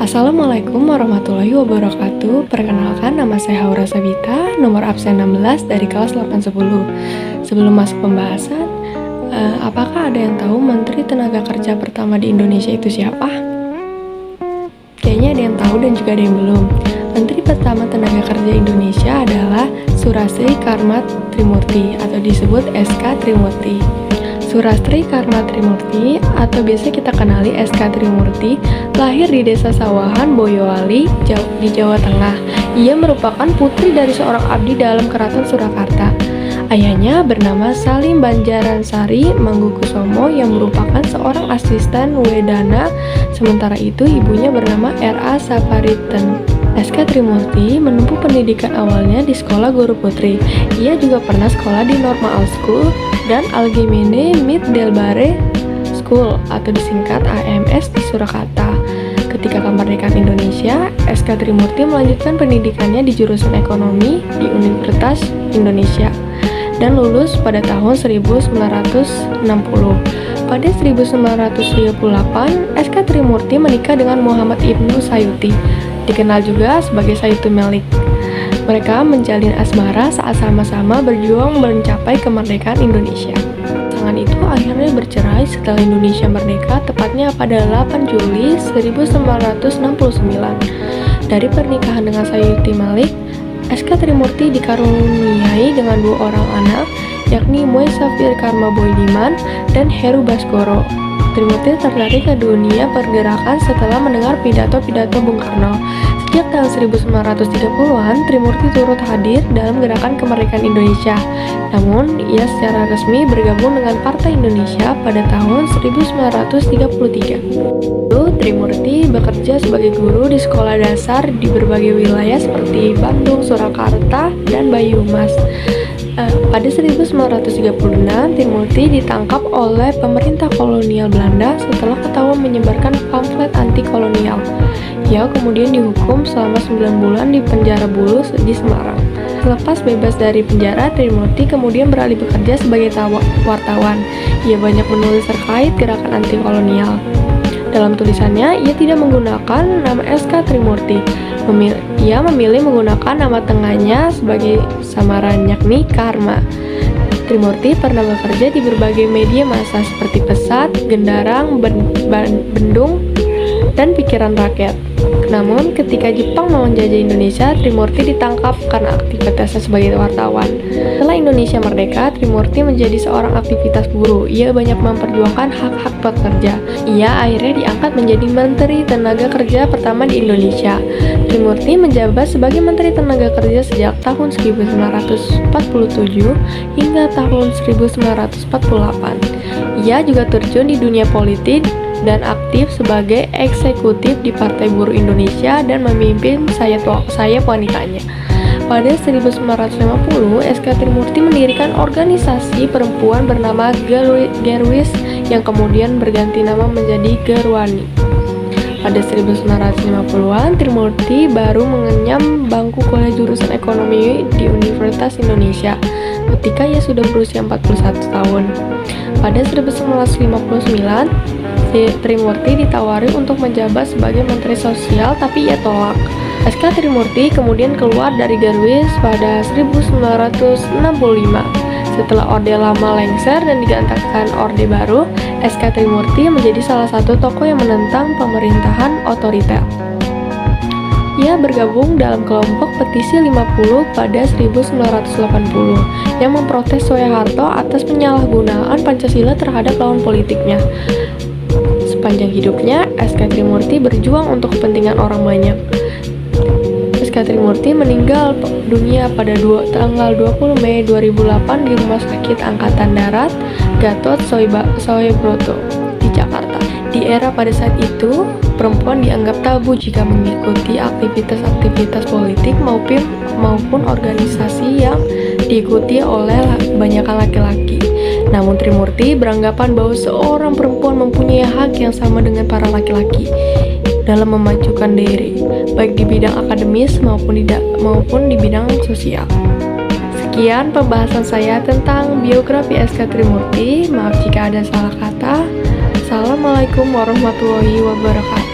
Assalamualaikum warahmatullahi wabarakatuh. Perkenalkan, nama saya Haura Sabita, nomor absen 16 dari kelas 810. Sebelum masuk pembahasan, apakah ada yang tahu Menteri Tenaga Kerja pertama di Indonesia itu siapa? Kayaknya ada yang tahu dan juga ada yang belum. Menteri pertama Tenaga Kerja Indonesia adalah Surastri Karma Trimurti atau disebut SK Trimurti. Surastri Karma Trimurti atau biasa kita kenali SK Trimurti lahir di Desa Sawahan, Boyolali, di Jawa Tengah. Ia merupakan putri dari seorang abdi dalam Keraton Surakarta. Ayahnya bernama Salim Banjaransari Mangkukusomo yang merupakan seorang asisten Wedana, sementara itu ibunya bernama R.A. Sapariten. SK Trimurti menempuh pendidikan awalnya di Sekolah Guru Putri. Ia juga pernah sekolah di Normal School dan Algemene Middelbare School atau disingkat AMS di Surakarta. Ketika kemerdekaan Indonesia, SK Trimurti melanjutkan pendidikannya di jurusan ekonomi di Universitas Indonesia dan lulus pada tahun 1960. Pada 1938, SK Trimurti menikah dengan Muhammad Ibnu Sayuti, dikenal juga sebagai Sayuti Melik. Mereka menjalin asmara saat sama-sama berjuang mencapai kemerdekaan Indonesia. Pasangan itu akhirnya bercerai setelah Indonesia merdeka, tepatnya pada 8 Juli 1969. Dari pernikahan dengan Sayuti Melik, SK Trimurti dikaruniai dengan 2 orang anak, yakni Moesafir Karma Boydiman dan Heru Baskoro. Trimurti tertarik ke dunia pergerakan setelah mendengar pidato-pidato Bung Karno. Sejak tahun 1930-an, Trimurti turut hadir dalam gerakan kemerdekaan Indonesia. Namun, ia secara resmi bergabung dengan Partai Indonesia pada tahun 1933. Lalu, Trimurti bekerja sebagai guru di sekolah dasar di berbagai wilayah seperti Bandung, Surakarta, dan Banyumas. Pada 1936, Trimurti ditangkap oleh pemerintah kolonial Belanda setelah ketahuan menyebarkan pamflet anti-kolonial. Ia kemudian dihukum selama 9 bulan di penjara Bulus di Semarang. Selepas bebas dari penjara, Trimurti kemudian beralih bekerja sebagai wartawan. Ia banyak menulis terkait gerakan anti-kolonial. Dalam tulisannya, ia tidak menggunakan nama SK Trimurti. Ia memilih menggunakan nama tengahnya sebagai samaran, yakni Karma. Trimurti pernah bekerja di berbagai media massa seperti Pesat, Gendarang, Bendung, dan Pikiran Rakyat. Namun, ketika Jepang mau menjajah Indonesia, Trimurti ditangkap karena aktivitasnya sebagai wartawan. Setelah Indonesia merdeka, Trimurti menjadi seorang aktivitas buruh. Ia banyak memperjuangkan hak-hak pekerja. Ia akhirnya diangkat menjadi Menteri Tenaga Kerja pertama di Indonesia. Trimurti menjabat sebagai Menteri Tenaga Kerja sejak tahun 1947 hingga tahun 1948. Ia juga terjun di dunia politik dan aktif sebagai eksekutif di Partai Buruh Indonesia dan memimpin sayap wanitanya. Pada 1950, SK Trimurti mendirikan organisasi perempuan bernama Gerwis yang kemudian berganti nama menjadi Gerwani. Pada 1950-an, Trimurti baru mengenyam bangku kuliah jurusan ekonomi di Universitas Indonesia ketika ia sudah berusia 41 tahun. Pada 1959, Trimurti ditawari untuk menjabat sebagai Menteri Sosial, tapi ia tolak. SK Trimurti kemudian keluar dari Gerwis pada 1965. Setelah Orde Lama lengser dan digantikan Orde Baru, SK Trimurti menjadi salah satu tokoh yang menentang pemerintahan otoriter. Ia bergabung dalam kelompok Petisi 50 pada 1980 yang memprotes Soeharto atas penyalahgunaan Pancasila terhadap lawan politiknya. Sepanjang hidupnya, SK Trimurti berjuang untuk kepentingan orang banyak. SK Trimurti meninggal dunia pada tanggal 20 Mei 2008 di Rumah Sakit Angkatan Darat Gatot Subroto di Jakarta. Di era pada saat itu, perempuan dianggap tabu jika mengikuti aktivitas politik maupun organisasi yang diikuti oleh banyak laki-laki. Namun Trimurti beranggapan bahwa seorang perempuan mempunyai hak yang sama dengan para laki-laki dalam memajukan diri, baik di bidang akademis maupun di bidang sosial. Sekian pembahasan saya tentang biografi SK Trimurti. Maaf jika ada salah kata. Assalamualaikum warahmatullahi wabarakatuh.